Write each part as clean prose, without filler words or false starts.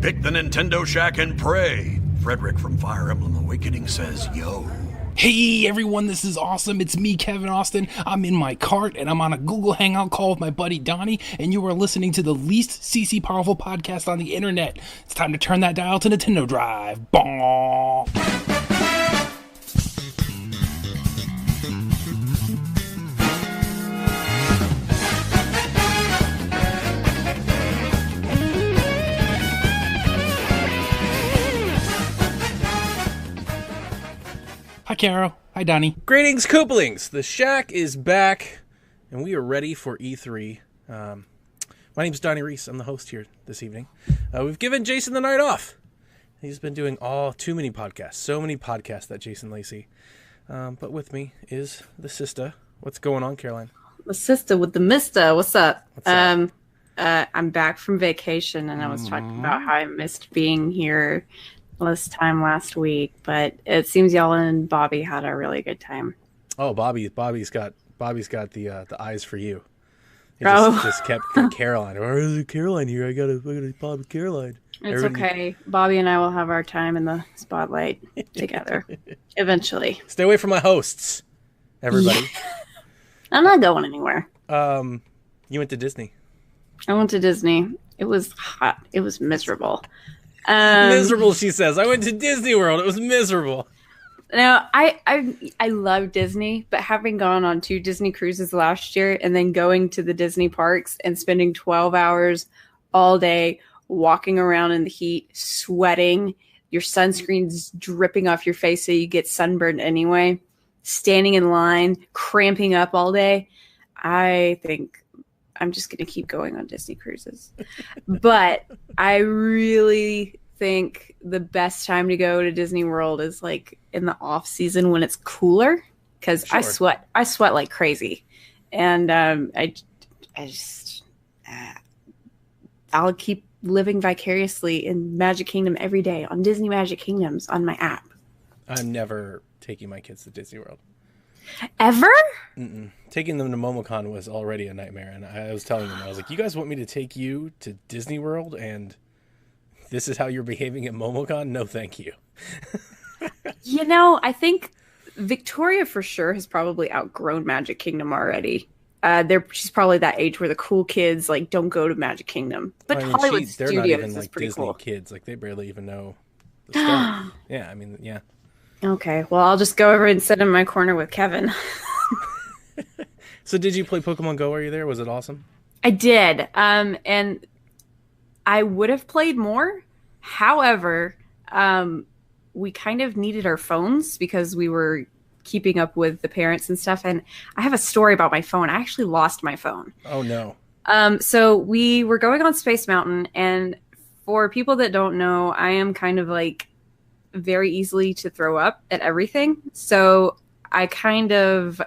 Pick the Nintendo Shack and pray. Frederick from Fire Emblem Awakening says, yo. Hey everyone, this is awesome. It's me, Kevin Austin. I'm in my cart and I'm on a Google Hangout call with my buddy Donnie, and you are listening to the least CC powerful podcast on the internet. It's time to turn that dial to Nintendo Drive. Bong! Hi, Caro. Hi, Donnie. Greetings, Koopalings. The Shack is back, and we are ready for E3. My name's Donnie Reese. I'm the host here this evening. We've given Jason the night off. He's been doing too many podcasts. So many podcasts, that Jason Lacey. But with me is the sister. What's going on, Caroline? The sister with the mister. What's up? What's up? I'm back from vacation, and I was talking about how I missed being here this time last week, but it seems y'all and Bobby had a really good time. Oh, Bobby's got the eyes for you. He Oh. just kept Caroline. Or is it Caroline here? I gotta pop with Caroline. It's okay. Bobby and I will have our time in the spotlight together eventually. Stay away from my hosts, everybody. Yeah. I'm not going anywhere. You went to Disney. I went to Disney. It was hot. It was miserable. Miserable, she says. I went to Disney World. It was miserable. No, I love Disney, but having gone on 2 Disney cruises last year and then going to the Disney parks and spending 12 hours all day walking around in the heat, sweating, your sunscreen's dripping off your face so you get sunburned anyway, standing in line, cramping up all day, I think I'm just going to keep going on Disney cruises. But I really think the best time to go to Disney World is like in the off season when it's cooler, because Sure. I sweat like crazy. And I'll keep living vicariously in Magic Kingdom every day on Disney Magic Kingdoms on my app. I'm never taking my kids to Disney World. Ever? Mm-mm. Taking them to MomoCon was already a nightmare, and I was telling them, I was like, you guys want me to take you to Disney World, and this is how you're behaving at MomoCon? No, thank you. You know, I think Victoria for sure has probably outgrown Magic Kingdom already. She's probably that age where the cool kids like don't go to Magic Kingdom. But I mean, Hollywood they're Studios not even is like pretty Disney cool. kids. Like, they barely even know the stuff. Yeah, I mean, yeah. Okay, well, I'll just go over and sit in my corner with Kevin. So did you play Pokemon Go while you were there? Was it awesome? I did. And I would have played more. However, we kind of needed our phones because we were keeping up with the parents and stuff. And I have a story about my phone. I actually lost my phone. Oh, no. So we were going on Space Mountain. And for people that don't know, I am kind of like very easily to throw up at everything. So I kind of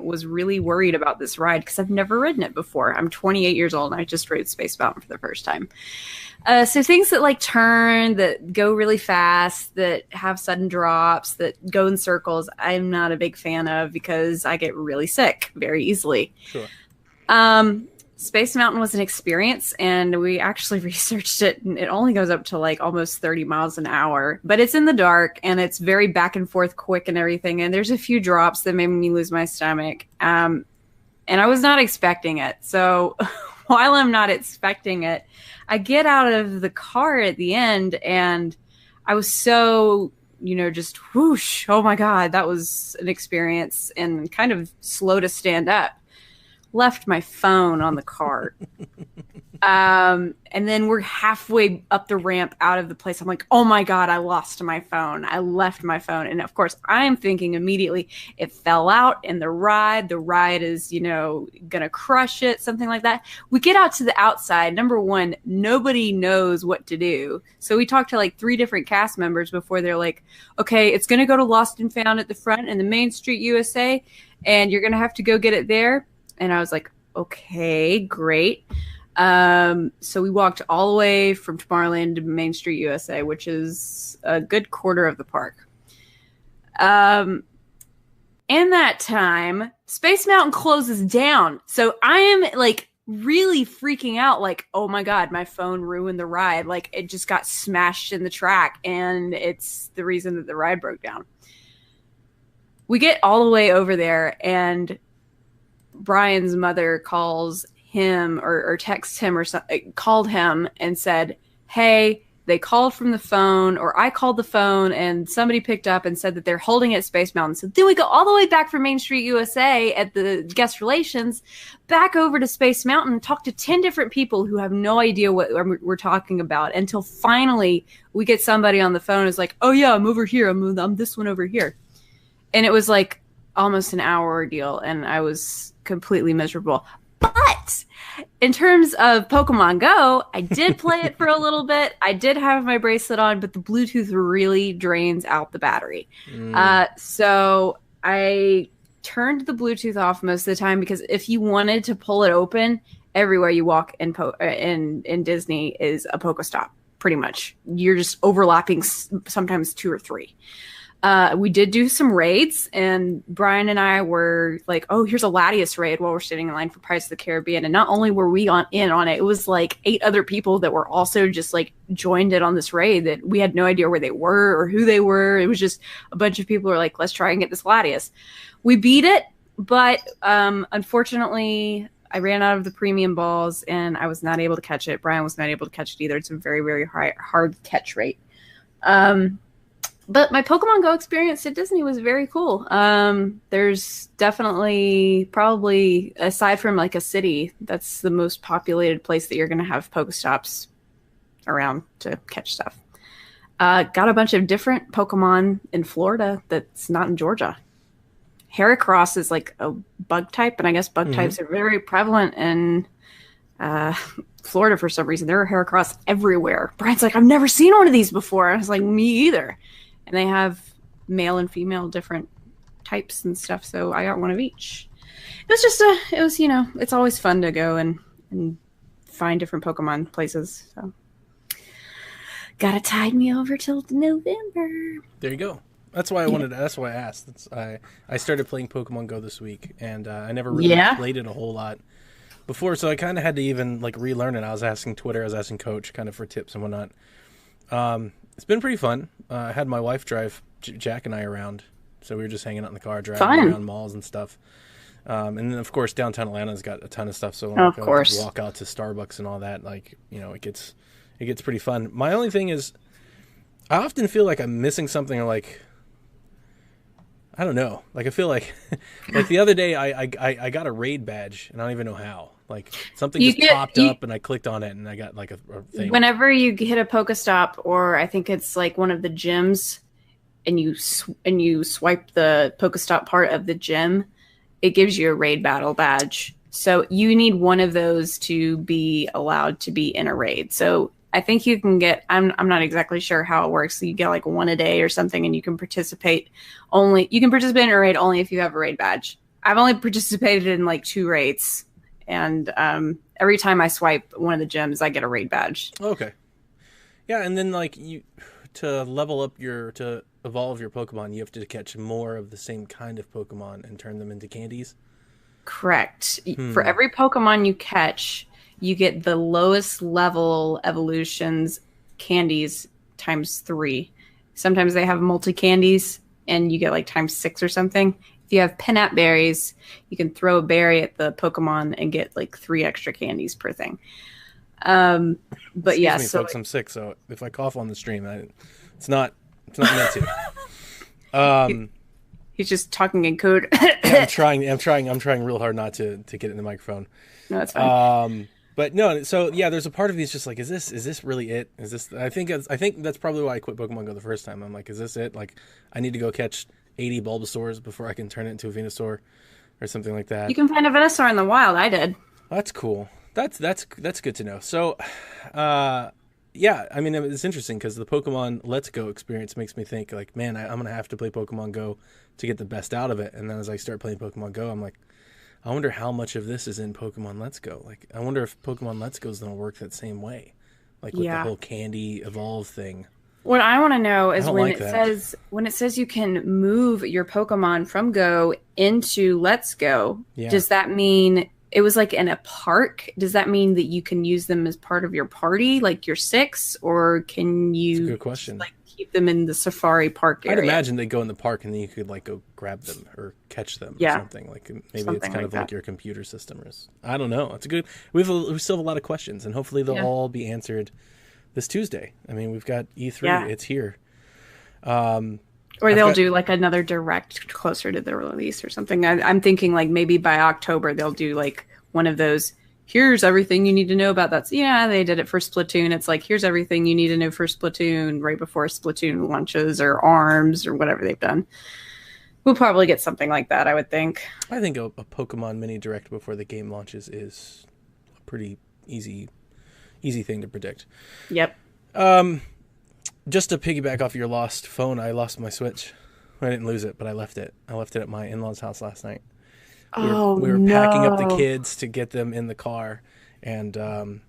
was really worried about this ride because I've never ridden it before. I'm 28 years old and I just rode Space Mountain for the first time. So things that like turn, that go really fast, that have sudden drops, that go in circles, I'm not a big fan of because I get really sick very easily. Sure. Space Mountain was an experience, and we actually researched it, and it only goes up to like almost 30 miles an hour, but it's in the dark and it's very back and forth quick and everything. And there's a few drops that made me lose my stomach. And I was not expecting it. So while I'm not expecting it, I get out of the car at the end and I was so, just whoosh. Oh my God, that was an experience and kind of slow to stand up. Left my phone on the cart. And then we're halfway up the ramp out of the place. I'm like, oh my God, I lost my phone. I left my phone. And of course, I'm thinking immediately it fell out in the ride. The ride is, gonna crush it, something like that. We get out to the outside. Number one, nobody knows what to do. So we talked to like 3 different cast members before they're like, okay, it's gonna go to Lost and Found at the front in the Main Street USA, and you're gonna have to go get it there. And I was like, okay, great. So we walked all the way from Tomorrowland to Main Street USA, which is a good quarter of the park. In that time, Space Mountain closes down. So I am like really freaking out, like, oh my God, my phone ruined the ride. Like, it just got smashed in the track, and it's the reason that the ride broke down. We get all the way over there, and Brian's mother calls him or texts him or something, called him and said, hey, they called from the phone, or I called the phone and somebody picked up and said that they're holding it at Space Mountain. So then we go all the way back from Main Street USA at the guest relations back over to Space Mountain and talk to 10 different people who have no idea what we're talking about, until finally we get somebody on the phone who's like, oh yeah, I'm over here. I'm this one over here. And it was like almost an hour ordeal, and I was completely miserable. But in terms of Pokemon Go, I did play it for a little bit. I did have my bracelet on, but the Bluetooth really drains out the battery. So I turned the Bluetooth off most of the time, because if you wanted to pull it open, everywhere you walk in Disney is a Pokestop, pretty much. You're just overlapping sometimes 2 or 3. We did do some raids, and Brian and I were like, oh, here's a Latias raid while we're sitting in line for Pirates of the Caribbean. And not only were we in on it, it was like 8 other people that were also just like joined in on this raid that we had no idea where they were or who they were. It was just a bunch of people who were like, let's try and get this Latias. We beat it, but unfortunately, I ran out of the premium balls and I was not able to catch it. Brian was not able to catch it either. It's a very, very hard catch rate. But my Pokemon Go experience at Disney was very cool. There's definitely, probably, aside from like a city, that's the most populated place that you're going to have Pokestops around to catch stuff. Got a bunch of different Pokemon in Florida that's not in Georgia. Heracross is like a bug type, and I guess bug types are very prevalent in Florida for some reason. There are Heracross everywhere. Brian's like, I've never seen one of these before. I was like, me either. And they have male and female different types and stuff, so I got one of each. It was it's always fun to go and find different Pokemon places. So gotta tide me over till November. There you go. That's why that's why I asked. I started playing Pokemon Go this week, and I never really played it a whole lot before, so I kind of had to even like relearn it. I was asking Twitter, I was asking Coach kind of for tips and whatnot. It's been pretty fun. I had my wife drive Jack and I around, so we were just hanging out in the car, driving around malls and stuff. And then of course downtown Atlanta's got a ton of stuff, so when I walk out to Starbucks and all that, like, it gets pretty fun. My only thing is, I often feel like I'm missing something, or like, I don't know. Like, I feel like like the other day I got a raid badge, and I don't even know how. Like, something popped up, and I clicked on it, and I got like a thing. Whenever you hit a Pokestop, or I think it's like one of the gyms, and you swipe the Pokestop part of the gym, it gives you a raid battle badge. So you need one of those to be allowed to be in a raid. So I think you can get, I'm not exactly sure how it works. So you get like one a day or something, and you can participate in a raid only if you have a raid badge. I've only participated in like 2 raids, and every time I swipe one of the gyms, I get a raid badge. Okay. Yeah, and then like to evolve your Pokemon, you have to catch more of the same kind of Pokemon and turn them into candies. Correct. For every Pokemon you catch, you get the lowest level evolutions candies times 3. Sometimes they have multi-candies, and you get like times 6 or something. If you have Pinap berries, you can throw a berry at the Pokemon and get like 3 extra candies per thing. But Excuse me, folks, I'm sick, so if I cough on the stream, it's not meant to. He's just talking in code. I'm trying real hard not to get it in the microphone. No, it's fine. But no, so yeah, there's a part of me that's just like, is this really it? Is this? I think that's probably why I quit Pokemon Go the first time. I'm like, is this it? Like, I need to go catch 80 Bulbasaurs before I can turn it into a Venusaur or something like that. You can find a Venusaur in the wild. I did. That's cool. That's good to know. So, yeah, I mean, it's interesting because the Pokemon Let's Go experience makes me think like, man, I'm gonna have to play Pokemon Go to get the best out of it. And then as I start playing Pokemon Go, I'm like, I wonder how much of this is in Pokemon Let's Go. Like, I wonder if Pokemon Let's Go is gonna work that same way, like with the whole candy evolve thing. What I want to know is when it says you can move your Pokemon from Go into Let's Go, does that mean It was like in a park. Does that mean that you can use them as part of your party, like your six, or can you? That's a good question. Just, like, keep them in the safari park area? I'd imagine they go in the park and then you could like go grab them or catch them or something. Like maybe Something it's kind of like like that. your computer system or I don't know. It's a good. We still have a lot of questions and hopefully they'll all be answered this Tuesday. I mean, we've got E3. Yeah. It's here. Or they'll do like another direct closer to the release or something. I'm thinking like maybe by October they'll do like one of those. Here's everything you need to know about that. Yeah, they did it for Splatoon. It's like, here's everything you need to know for Splatoon right before Splatoon launches or ARMS or whatever they've done. We'll probably get something like that, I would think. I think a Pokemon mini direct before the game launches is a pretty easy thing to predict. Yep. Just to piggyback off your lost phone, I lost my Switch. I didn't lose it, but I left it. I left it at my in-laws' house last night. We were packing up the kids to get them in the car, and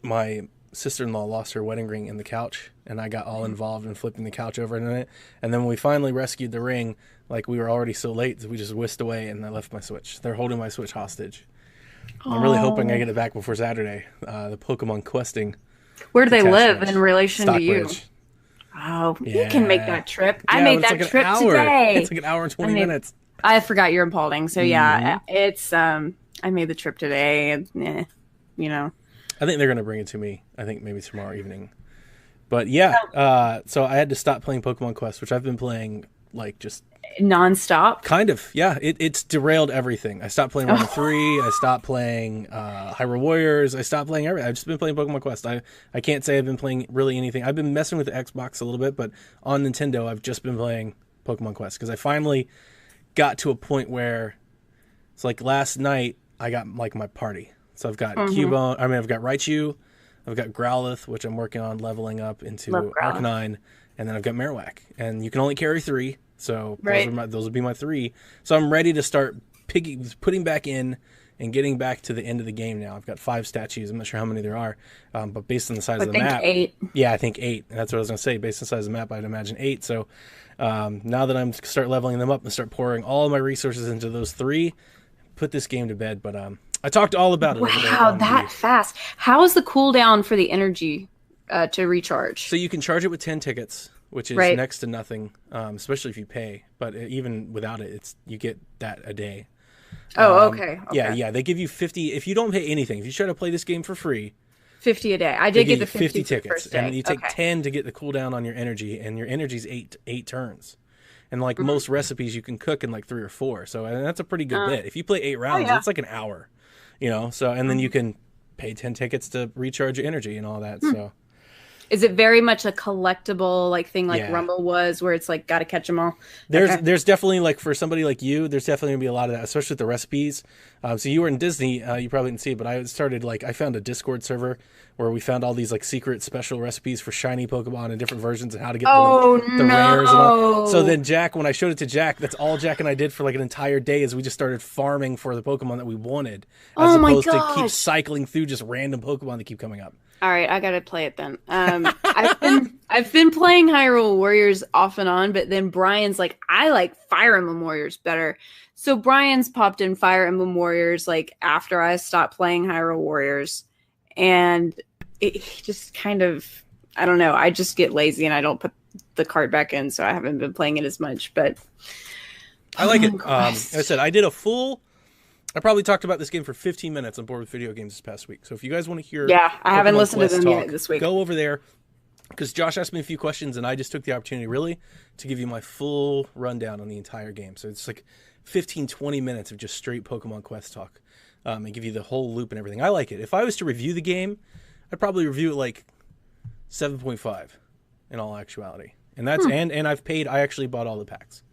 my sister-in-law lost her wedding ring in the couch, and I got all involved in flipping the couch over in it. And then when we finally rescued the ring, like we were already so late, so we just whisked away, and I left my Switch. They're holding my Switch hostage. I'm really hoping I get it back before Saturday. The Pokemon questing. Where do they live detachment. in relation to you? Stockbridge. Oh, you can make that trip. I Yeah, made but that it's like trip an hour. today. It's like an hour and 20 minutes. I forgot you're in Paulding, so yeah, it's I made the trip today, and you know. I think they're going to bring it to me. I think maybe tomorrow evening. But yeah, so I had to stop playing Pokemon Quest, which I've been playing like just nonstop. kind of. Yeah, it's derailed everything. I stopped playing 1 and 3. I stopped playing Hyrule Warriors. I stopped playing everything. I've just been playing Pokemon Quest. I can't say I've been playing really anything. I've been messing with the Xbox a little bit, but on Nintendo, I've just been playing Pokemon Quest because I finally got to a point where it's like last night I got like my party. So I've got Cubone. I mean, I've got Raichu. I've got Growlithe, which I'm working on leveling up into Arcanine, and then I've got Marowak. And you can only carry 3, so those will be my 3. So I'm ready to start putting back in and getting back to the end of the game now. I've got 5 statues. I'm not sure how many there are, but based on the size of the map, 8. Yeah, I think 8. And that's what I was going to say. Based on the size of the map, I'd imagine 8. So now that I'm start leveling them up and start pouring all my resources into those 3, put this game to bed. But I talked all about it. Wow, that fast. How is the cooldown for the energy to recharge? So you can charge it with 10 tickets, which is next to nothing, especially if you pay. But even without it, you get that a day. Oh, okay. Yeah. They give you 50 if you don't pay anything. If you try to play this game for free, 50 a day. I did get the 50 for tickets, the first day. and you take 10 to get the cooldown on your energy, and your energy's 8 turns. And like most recipes, you can cook in like 3 or 4. So and that's a pretty good bit. If you play 8 rounds, it's like an hour, So and then you can pay 10 tickets to recharge your energy and all that. So. Is it very much a collectible like thing like Rumble was, where it's like got to catch them all? There's definitely like for somebody like you, there's definitely gonna be a lot of that, especially with the recipes. So you were in Disney, you probably didn't see it, but I found a Discord server where we found all these like secret special recipes for shiny Pokemon and different versions and how to get the rares and all. So then Jack, when I showed it to Jack, that's all Jack and I did for like an entire day is we just started farming for the Pokemon that we wanted, as opposed to keep cycling through just random Pokemon that keep coming up. All right, I gotta play it then. I've been playing Hyrule Warriors off and on, but then Brian's like, I like Fire Emblem Warriors better. So Brian's popped in Fire Emblem Warriors like after I stopped playing Hyrule Warriors, and it just kind of, I don't know. I just get lazy and I don't put the card back in, so I haven't been playing it as much. But I like it. Like I said, I probably talked about this game for 15 minutes on Board with Video Games this past week. So if you guys want to hear I haven't listened to them talk, yet this week. Go over there because Josh asked me a few questions and I just took the opportunity really to give you my full rundown on the entire game. So it's like 15, 20 minutes of just straight Pokemon Quest talk and give you the whole loop and everything. I like it. If I was to review the game, I'd probably review it like 7.5 in all actuality. And that's and I actually bought all the packs.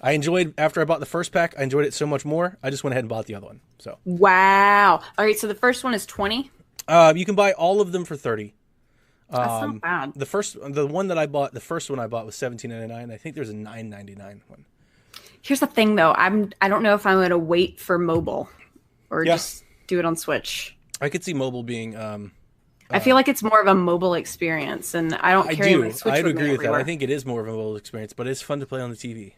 I enjoyed, after I bought the first pack, I enjoyed it so much more, I just went ahead and bought the other one. So wow. All right, so the first one is 20? You can buy all of them for 30. That's not bad. The first one I bought was $17.99. I think there's a $9.99 one. Here's the thing, though. I don't know if I'm going to wait for mobile or just do it on Switch. I could see mobile being... I feel like it's more of a mobile experience, and I don't carry my Switch I'd with me agree with that. everywhere. I think it is more of a mobile experience, but it's fun to play on the TV.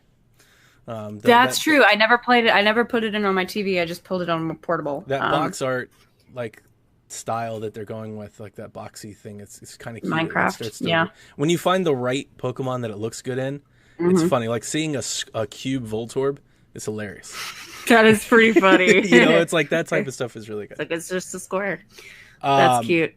That's true. I never played it. I never put it in on my TV. I just pulled it on portable. That box art, like, style that they're going with, like that boxy thing, it's kind of cute. Minecraft, yeah. When you find the right Pokemon that it looks good in, it's funny. Like seeing a cube Voltorb, it's hilarious. That is pretty funny. It's like that type of stuff is really good. It's like it's just a square. That's cute.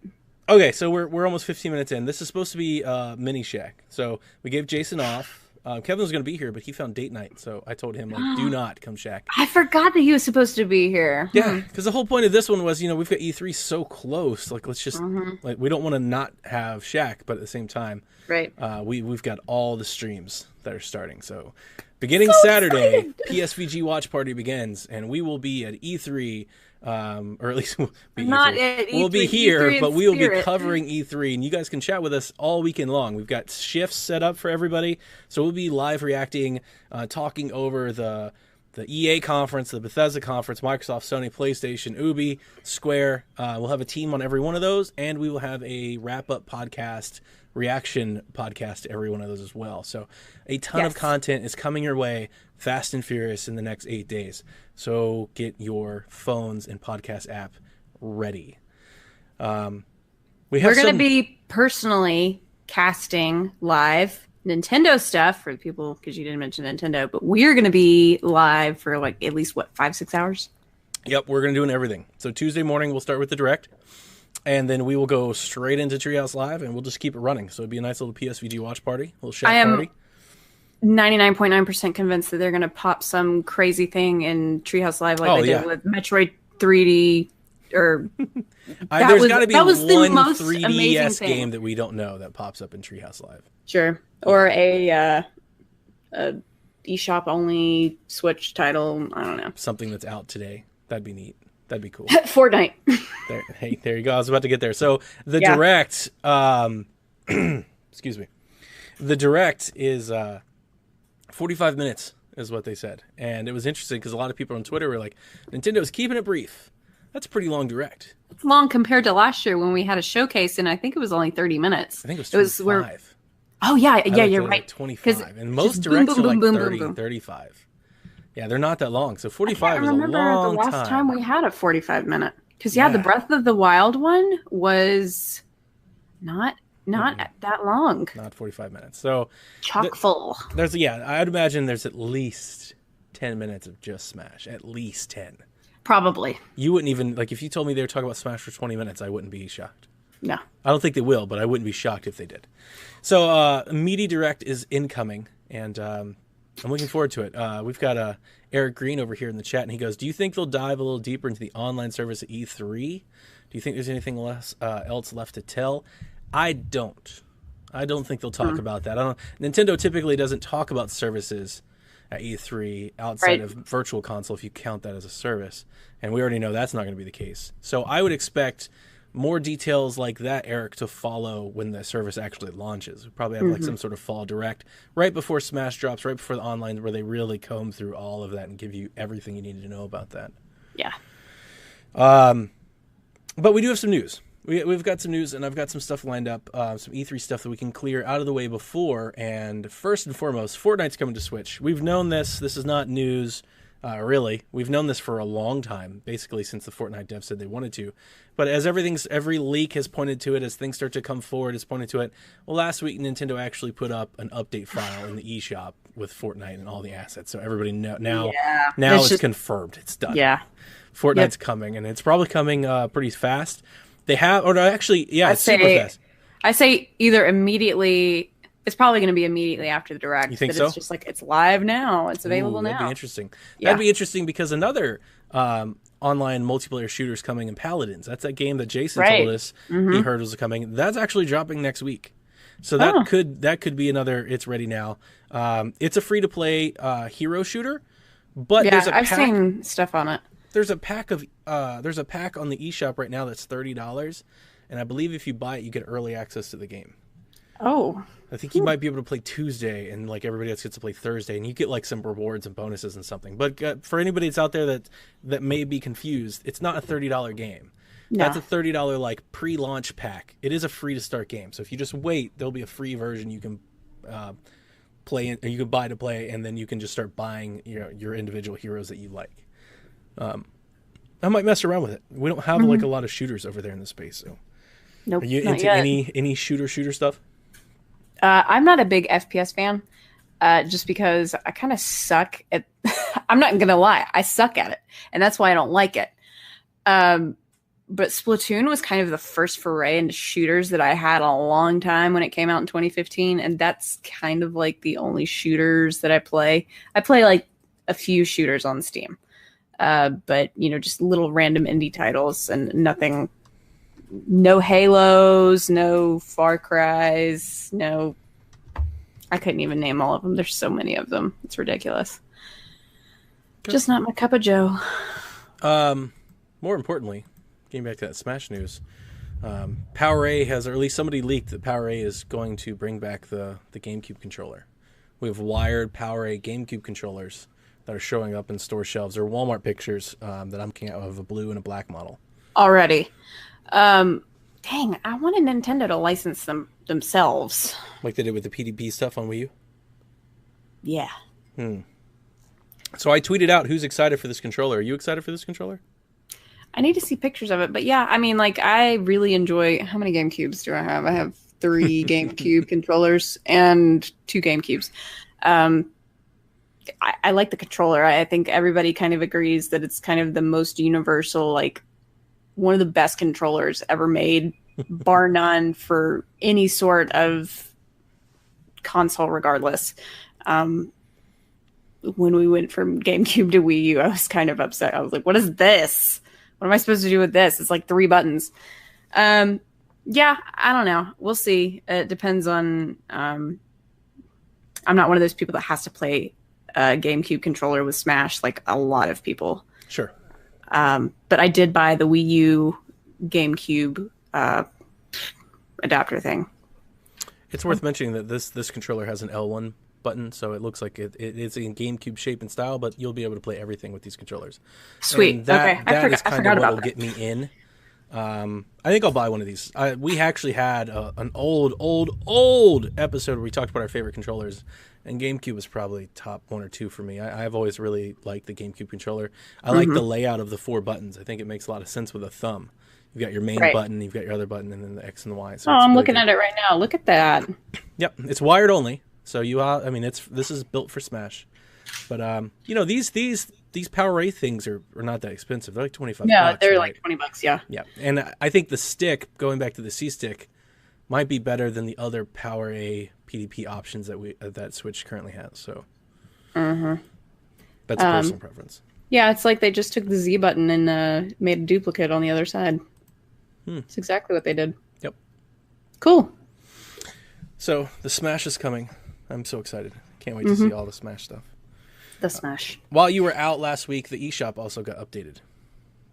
Okay, so we're almost 15 minutes in. This is supposed to be mini Shack. So we gave Jason off. Kevin was going to be here, but he found date night. So I told him, like, do not come Shack. I forgot that he was supposed to be here. Yeah, because the whole point of this one was, we've got E3 so close. Like, let's just, like, we don't want to not have Shack, but at the same time, right? We've got all the streams that are starting. So beginning Saturday, PSVG Watch Party begins, and we will be at E3. Or at least we'll be we'll be here, E3 but we will be spirit. covering E3, and you guys can chat with us all weekend long. We've got shifts set up for everybody, so we'll be live reacting, talking over the EA conference, the Bethesda conference, Microsoft, Sony, PlayStation, Ubi, Square. We'll have a team on every one of those, and we will have a wrap-up podcast, reaction podcast to every one of those as well. So a ton of content is coming your way, fast and furious, in the next 8 days. So get your phones and podcast app ready. We're going to be personally casting live Nintendo stuff for the people, because you didn't mention Nintendo, but we're going to be live for like at least 5-6 hours. Yep, we're going to do everything. So Tuesday morning we'll start with the Direct, and then we will go straight into Treehouse Live, and we'll just keep it running. So it'll be a nice little PSVG watch party, a little Shack party. 99.9% convinced that they're going to pop some crazy thing in Treehouse Live like they did with Metroid 3D. Or there's got to be one the most 3DS game that we don't know that pops up in Treehouse Live. Sure. Or a eShop only Switch title. I don't know. Something that's out today. That'd be neat. That'd be cool. Fortnite. There you go. I was about to get there. So the Direct, excuse me. The Direct is 45 minutes is what they said. And it was interesting because a lot of people on Twitter were like, Nintendo's keeping it brief. That's a pretty long Direct. It's long compared to last year when we had a showcase, and I think it was only 30 minutes. I think it was 25. Oh, yeah, you're right. Like 25. And most Directs are like 30, 35. Yeah, they're not that long. So 45 is a long time. I remember the last time we had a 45-minute. Because, the Breath of the Wild one was not that long. Not 45 minutes. So chock full. I'd imagine there's at least 10 minutes of just Smash. At least 10. Probably. You wouldn't even, like, if you told me they were talking about Smash for 20 minutes, I wouldn't be shocked. No. I don't think they will, but I wouldn't be shocked if they did. So, Meaty Direct is incoming, and I'm looking forward to it. We've got Eric Green over here in the chat, and he goes, do you think they'll dive a little deeper into the online service at E3? Do you think there's anything else left to tell? I don't think they'll talk about that. Nintendo typically doesn't talk about services at E3 outside of Virtual Console, if you count that as a service. And we already know that's not going to be the case. So I would expect more details like that, Eric, to follow when the service actually launches. We probably have like some sort of fall direct right before Smash drops, right before the online, where they really comb through all of that and give you everything you need to know about that. Yeah. But we do have some news. We've got some news, and I've got some stuff lined up, some E3 stuff that we can clear out of the way before. And first and foremost, Fortnite's coming to Switch. We've known this. This is not news, really. We've known this for a long time, basically since the Fortnite devs said they wanted to. But as every leak has pointed to it, as things start to come forward, it's pointed to it. Well, last week, Nintendo actually put up an update file in the eShop with Fortnite and all the assets. So everybody now it's confirmed. It's done. Yeah. Fortnite's coming, and it's probably coming pretty fast. They have, or actually, it's super fast. I say either immediately. It's probably going to be immediately after the Direct. You think so? It's just like it's live now. It's available now. That'd be interesting. Yeah. That'd be interesting because another online multiplayer shooter is coming in Paladins. That's that game that Jason told us he heard was coming. That's actually dropping next week. So that could be another. It's ready now. It's a free to play hero shooter, but I've seen stuff on it. There's a pack on the eShop right now that's $30, and I believe if you buy it, you get early access to the game. Oh. I think you might be able to play Tuesday, and like everybody else gets to play Thursday, and you get like some rewards and bonuses and something. But for anybody that's out there that may be confused, it's not a $30 game. No. That's a $30 like pre-launch pack. It is a free to start game, so if you just wait, there'll be a free version you can play, or you can buy to play, and then you can just start buying your individual heroes that you like. I might mess around with it. We don't have like a lot of shooters over there in the space, so. Nope, Are you not into yet. any shooter stuff? I'm not a big FPS fan, just because I kind of suck at. I'm not gonna lie, I suck at it, and that's why I don't like it. But Splatoon was kind of the first foray into shooters that I had a long time when it came out in 2015, and that's kind of like the only shooters that I play. I play like a few shooters on Steam, but just little random indie titles and nothing. No Halos, no Far Cries, no. I couldn't even name all of them. There's so many of them. It's ridiculous. Good. Just not my cup of joe. More importantly, getting back to that Smash news, PowerA has, or at least somebody leaked that PowerA is going to bring back the GameCube controller. We have wired PowerA GameCube controllers that are showing up in store shelves. There are Walmart pictures that I'm looking at of a blue and a black model. Already. Dang, I wanted Nintendo to license them themselves. Like they did with the PDP stuff on Wii U? Yeah. So I tweeted out who's excited for this controller. Are you excited for this controller? I need to see pictures of it, but yeah, I mean, like, I really enjoy. How many GameCubes do I have? I have 3 GameCube controllers and 2 GameCubes. I like the controller. I think everybody kind of agrees that it's kind of the most universal, like, one of the best controllers ever made, bar none, for any sort of console, regardless. When we went from GameCube to Wii U, I was kind of upset. I was like, what is this? What am I supposed to do with this? It's like 3 buttons. Yeah, I don't know. We'll see. It depends on... I'm not one of those people that has to play a GameCube controller with Smash like a lot of people. Sure. But I did buy the Wii U GameCube adapter thing. It's worth mentioning that this controller has an L1 button, so it looks like it is in GameCube shape and style, but you'll be able to play everything with these controllers. Sweet. And that, okay. That is I kind forgot of what about will that. get me in. I think I'll buy one of these. We actually had an old episode where we talked about our favorite controllers, and GameCube was probably top 1 or 2 for me. I've always really liked the GameCube controller. I like the layout of the 4 buttons. I think it makes a lot of sense with a thumb. You've got your main button, you've got your other button, and then the X and the Y. So I'm looking at it right now. Look at that. Yep, it's wired only. So this is built for Smash. But these PowerA things are not that expensive. They're like $25. Yeah, they're right? like $20. Yeah. Yeah, and I think the stick, going back to the C stick, might be better than the other PowerA PDP options that Switch currently has. So that's a personal preference. Yeah, it's like they just took the Z button and made a duplicate on the other side. It's exactly what they did. Yep. Cool. So the Smash is coming. I'm so excited. Can't wait to see all the Smash stuff. The Smash. While you were out last week, the eShop also got updated.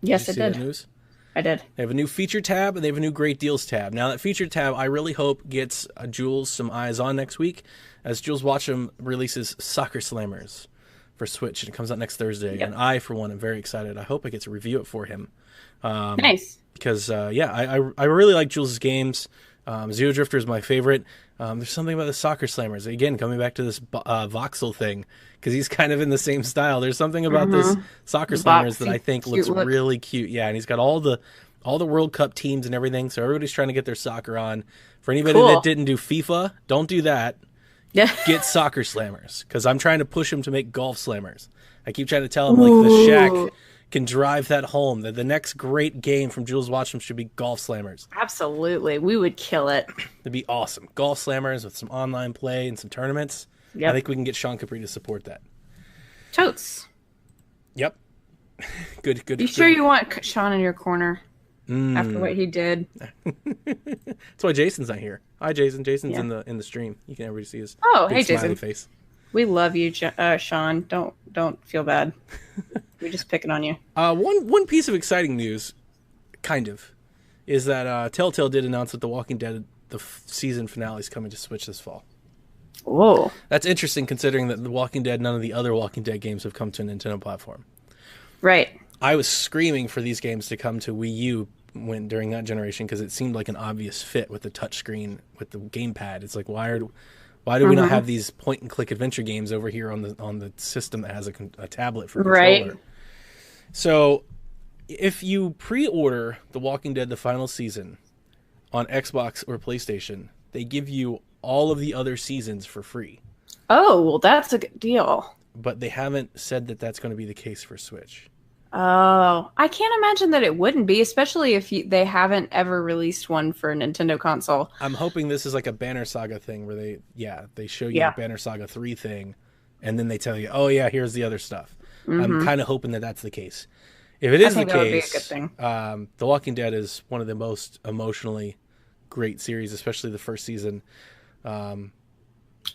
Yes, Did you it see did. that news? I did. They have a new feature tab, and they have a new great deals tab. Now, that feature tab, I really hope gets Jules some eyes on next week, as Jules Watcham releases Soccer Slammers for Switch, and it comes out next Thursday. Yep. And I, for one, am very excited. I hope I get to review it for him. Nice. Because, I really like Jules' games. Zero Drifter is my favorite. There's something about the Soccer Slammers. Again, coming back to this Voxel thing, because he's kind of in the same style. There's something about this Soccer Slammers that I think looks really cute. Yeah, and he's got all the World Cup teams and everything, so everybody's trying to get their soccer on. For anybody that didn't do FIFA, don't do that. Yeah. Get Soccer Slammers, because I'm trying to push him to make Golf Slammers. I keep trying to tell him, like, the Shack can drive that home, that the next great game from Jules Watcham should be Golf Slammers. Absolutely. We would kill it. It'd be awesome. Golf Slammers with some online play and some tournaments. Yep. I think we can get Sean Capri to support that. Totes. Yep. Good. You sure you want Sean in your corner after what he did? That's why Jason's not here. Hi, Jason. Jason's in the stream. You can everybody see his hey, smiley Jason. face. We love you, Sean. Don't feel bad. We're just picking on you. One piece of exciting news, kind of, is that Telltale did announce that The Walking Dead, the season finale, is coming to Switch this fall. Whoa. That's interesting, considering that The Walking Dead, none of the other Walking Dead games have come to a Nintendo platform. Right. I was screaming for these games to come to Wii U during that generation, because it seemed like an obvious fit with the touchscreen, with the gamepad. It's like, why Why do we not have these point and click adventure games over here on the system that has a tablet for controller? Right. So, if you pre-order The Walking Dead: The Final Season on Xbox or PlayStation, they give you all of the other seasons for free. Oh, well, that's a good deal. But they haven't said that that's going to be the case for Switch. Oh, I can't imagine that it wouldn't be, especially if they haven't ever released one for a Nintendo console. I'm hoping this is like a Banner Saga thing where they show you the Banner Saga 3 thing, and then they tell you, oh yeah, here's the other stuff. I'm kind of hoping that that's the case. If it is the case, would be a good thing. The Walking Dead is one of the most emotionally great series, especially the first season. I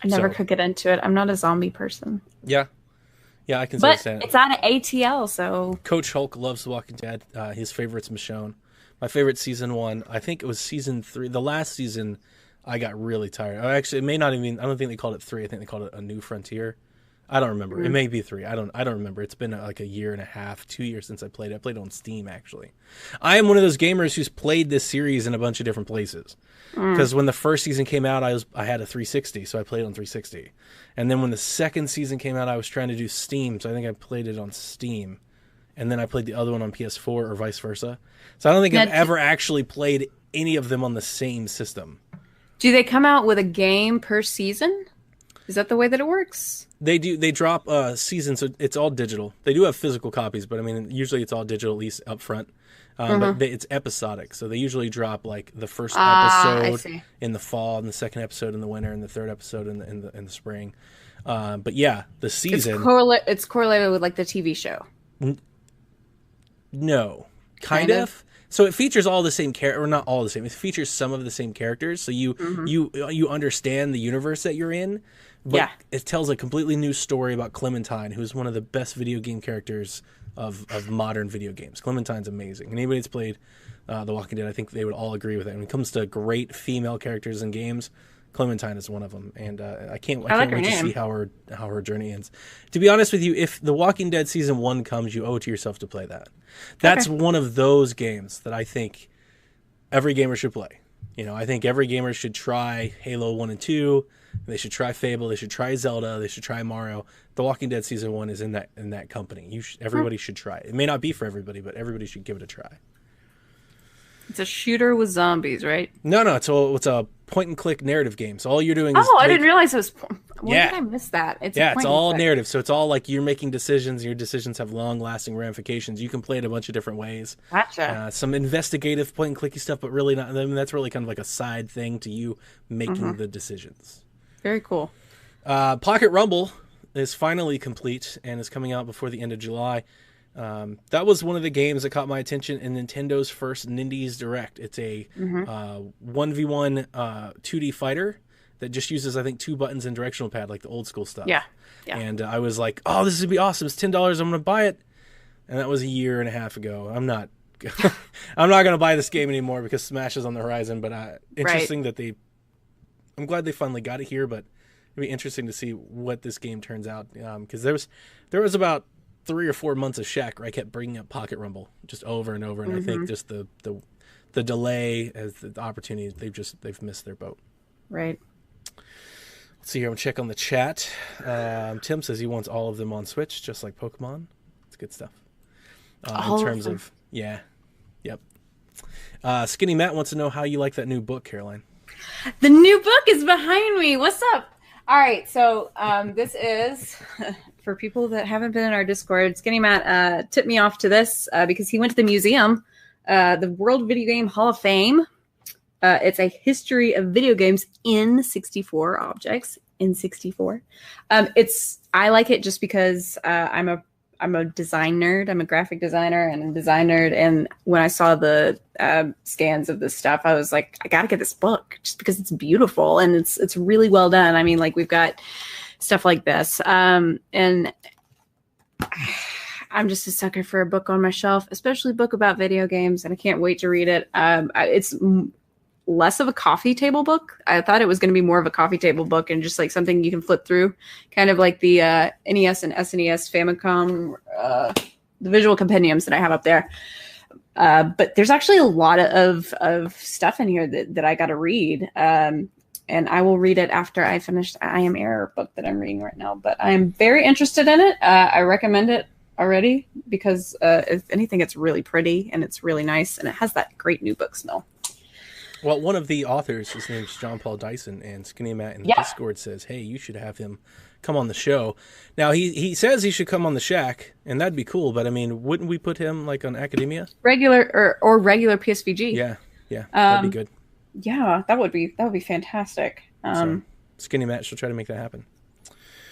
never could get into it. I'm not a zombie person. Yeah, I can But understand. it's on ATL, so... Coach Hulk loves The Walking Dead. His favorite's Michonne. My favorite season 1, I think it was season 3. The last season, I got really tired. Actually, it may not even... I don't think they called it 3. I think they called it A New Frontier. I don't remember. It may be 3. I don't remember. It's been like a year and a half, 2 years since I played it. I played it on Steam, actually. I am one of those gamers who's played this series in a bunch of different places. Because when the first season came out, I had a 360, so I played on 360. And then when the second season came out, I was trying to do Steam, so I think I played it on Steam. And then I played the other one on PS4 or vice versa. So I don't think I've ever actually played any of them on the same system. Do they come out with a game per season? Is that the way that it works? They do. They drop seasons, so it's all digital. They do have physical copies, but I mean, usually it's all digital, at least up front. But it's episodic, so they usually drop like the first episode in the fall, and the second episode in the winter, and the third episode in the spring. But yeah, the season it's correlated with like the TV show. No, kind of. So it features all the same character, or not all the same. It features some of the same characters, so you understand the universe that you're in. But it tells a completely new story about Clementine, who's one of the best video game characters of modern video games. Clementine's amazing. Anybody that's played The Walking Dead, I think they would all agree with it. When it comes to great female characters in games, Clementine is one of them, and I can't wait to see how her journey ends. To be honest with you, if The Walking Dead season 1 comes, you owe it to yourself to play that. That's one of those games that I think every gamer should play. You know, I think every gamer should try Halo 1 and 2. They should try Fable. They should try Zelda. They should try Mario. The Walking Dead season 1 is in that company. Everybody should try it. It may not be for everybody, but everybody should give it a try. It's a shooter with zombies, right? No, it's a point and click narrative game. So all you're doing is I didn't realize it was. Why did I miss that? It's all narrative. So it's all like you're making decisions. Your decisions have long lasting ramifications. You can play it a bunch of different ways. Gotcha. Some investigative point and clicky stuff, but really not. I mean, that's really kind of like a side thing to you making the decisions. Very cool. Pocket Rumble is finally complete and is coming out before the end of July. That was one of the games that caught my attention in Nintendo's first Nindies Direct. It's a 1v1 2D fighter that just uses, I think, 2 buttons and directional pad, like the old school stuff. Yeah. And I was like, oh, this would be awesome. It's $10. I'm going to buy it. And that was a year and a half ago. I'm not going to buy this game anymore because Smash is on the horizon. But interesting that I'm glad they finally got it here, but it'd be interesting to see what this game turns out. Because there was about 3 or 4 months of Shaq where I kept bringing up Pocket Rumble just over and over, and I think just the delay as the opportunity, they've missed their boat. Right. Let's see here. I'm gonna check on the chat. Tim says he wants all of them on Switch, just like Pokemon. It's good stuff. In terms of yep. Skinny Matt wants to know how you like that new book, Caroline. The new book is behind me. What's up? All right, so this is, for people that haven't been in our Discord, Skinny Matt tipped me off to this because he went to the museum, the World Video Game Hall of Fame. It's a history of video games in 64 objects, in 64. I like it just because I'm a design nerd. I'm a graphic designer and a design nerd. And when I saw the scans of this stuff, I was like, I got to get this book just because it's beautiful and it's really well done. I mean, like we've got stuff like this. And I'm just a sucker for a book on my shelf, especially a book about video games. And I can't wait to read it. It's less of a coffee table book. I thought it was going to be more of a coffee table book and just like something you can flip through, kind of like the NES and SNES Famicom, the visual compendiums that I have up there. But there's actually a lot of stuff in here that I got to read. And I will read it after I finish the I Am Air book that I'm reading right now. But I'm very interested in it. I recommend it already because if anything, it's really pretty and it's really nice. And it has that great new book smell. Well, one of the authors, his name's John Paul Dyson, and Skinny Matt in the Discord says, hey, you should have him come on the show. Now, he says he should come on the Shack, and that'd be cool, but I mean, wouldn't we put him like on Academia? Regular or regular PSVG. Yeah, that'd be good. Yeah, that would be fantastic. So, Skinny Matt should try to make that happen.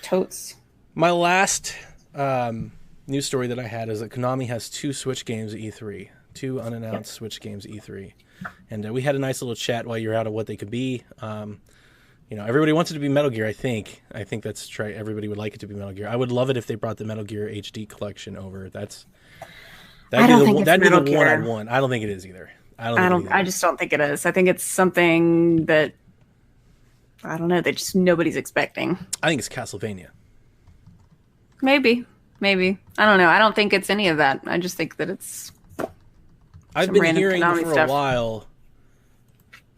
Totes. My last news story that I had is that Konami has 2 Switch games at E3, 2 unannounced Switch games at E3. And we had a nice little chat while you're out of what they could be. Everybody wants it to be Metal Gear, I think. I think that's right. Everybody would like it to be Metal Gear. I would love it if they brought the Metal Gear HD collection over. That'd be the one I'd want. I don't think it is either. I just don't think it is. I think it's something that I don't know, that just nobody's expecting. I think it's Castlevania. Maybe. I don't know. I don't think it's any of that. I just think that it's I've been hearing for a while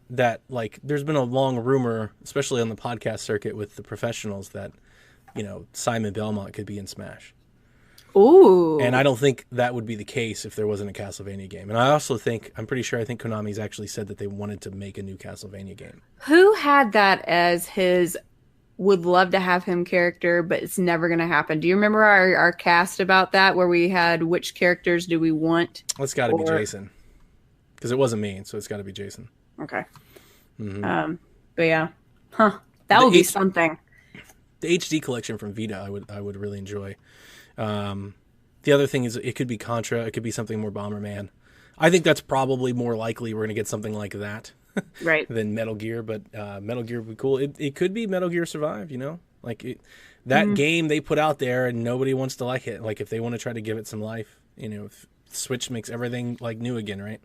that there's been a long rumor, especially on the podcast circuit with the professionals, that Simon Belmont could be in Smash. Ooh. And I don't think that would be the case if there wasn't a Castlevania game. And I also think Konami's actually said that they wanted to make a new Castlevania game. Who had that as his would love to have him character, but it's never going to happen? Do you remember our cast about that, where we had which characters do we want? Well, it's got to be Jason. Because it wasn't me, so it's got to be Jason. Okay. Mm-hmm. But yeah. That would be something. The HD collection from Vita, I would really enjoy. The other thing is it could be Contra. It could be something more Bomberman. I think that's probably more likely we're going to get something like that right. than Metal Gear. But Metal Gear would be cool. It could be Metal Gear Survive, that game they put out there and nobody wants to like it. Like if they want to try to give it some life, if Switch makes everything new again, right?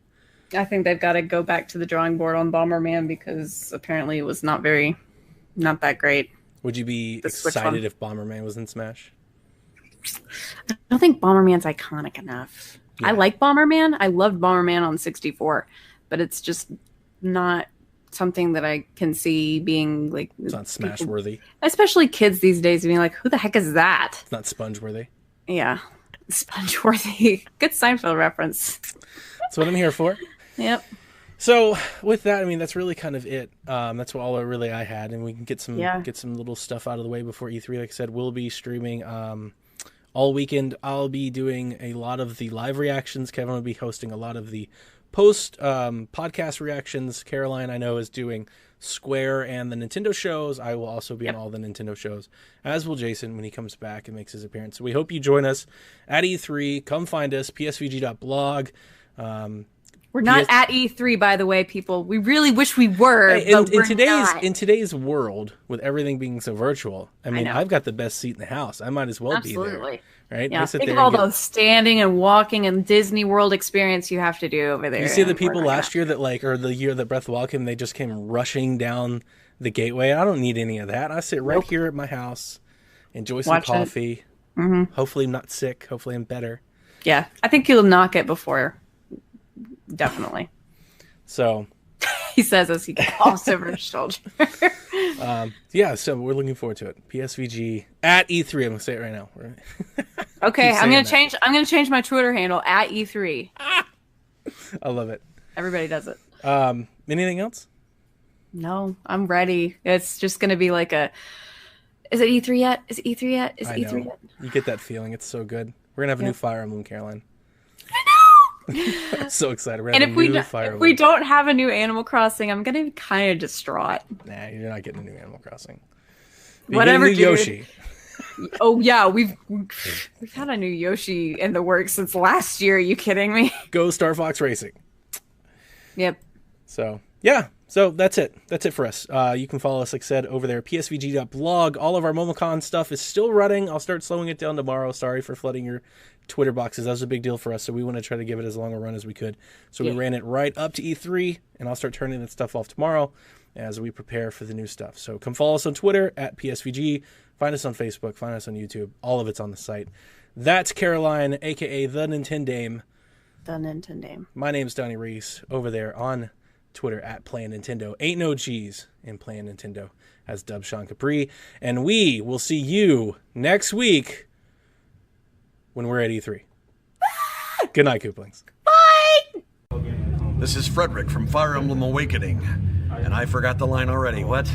I think they've got to go back to the drawing board on Bomberman because apparently it was not that great. Would you be excited if Bomberman was in Smash? I don't think Bomberman's iconic enough. Yeah. I like Bomberman. I loved Bomberman on 64, but it's just not something that I can see being it's not Smash worthy. Especially kids these days being like, who the heck is that? It's not Sponge worthy. Yeah. Sponge worthy. Good Seinfeld reference. That's what I'm here for. Yep. So with that, that's really kind of it. That's all really I had, and we can get some little stuff out of the way before E3. Like I said, we'll be streaming all weekend. I'll be doing a lot of the live reactions. Kevin will be hosting a lot of the post podcast reactions. Caroline, I know, is doing Square and the Nintendo shows. I will also be on all the Nintendo shows, as will Jason when he comes back and makes his appearance. So we hope you join us at E3. Come find us, psvg.blog. We're not at E3, by the way, people. We really wish we were. In today's world, with everything being so virtual, I've got the best seat in the house. I might as well be there. Right? Yeah. Think of all the standing and walking and Disney World experience you have to do over there. You see the people last year or the year that Breath of the Wild came, they just came rushing down the gateway. I don't need any of that. I sit right here at my house, enjoy some coffee. Mm-hmm. Hopefully I'm not sick. Hopefully I'm better. Yeah. I think you'll knock it before. Definitely. So he says as he coughs over his shoulder. So we're looking forward to it. PSVG at E3. I'm gonna say it right now. Okay, I'm gonna change my Twitter handle at E3. I love it. Everybody does it. Anything else? No, I'm ready. It's just gonna be like is it E3 yet? Is it E3 yet? Is it E3 yet? You get that feeling. It's so good. We're gonna have a new Fire Emblem, Caroline. I'm so excited. And if we don't have a new Animal Crossing, I'm gonna be kind of distraught. Nah, you're not getting a new Animal Crossing. Whatever, dude. Yoshi. Oh yeah, we've had a new Yoshi in the works since last year. Are you kidding me? Go Star Fox Racing. Yep. So yeah. So that's it. That's it for us. You can follow us, like I said, over there, psvg.blog. All of our MomoCon stuff is still running. I'll start slowing it down tomorrow. Sorry for flooding your Twitter boxes. That was a big deal for us, so we want to try to give it as long a run as we could. So we ran it right up to E3, and I'll start turning that stuff off tomorrow as we prepare for the new stuff. So come follow us on Twitter at PSVG. Find us on Facebook. Find us on YouTube. All of it's on the site. That's Caroline, a.k.a. The Nintendame. The Nintendame. My name's Donnie Reese over there on Twitter at Play Nintendo. Ain't no G's in Play Nintendo, as dubbed Sean Capri. And we will see you next week when we're at E3. Good night, Kooplings. This is Frederick from Fire Emblem Awakening. And I forgot the line already. What?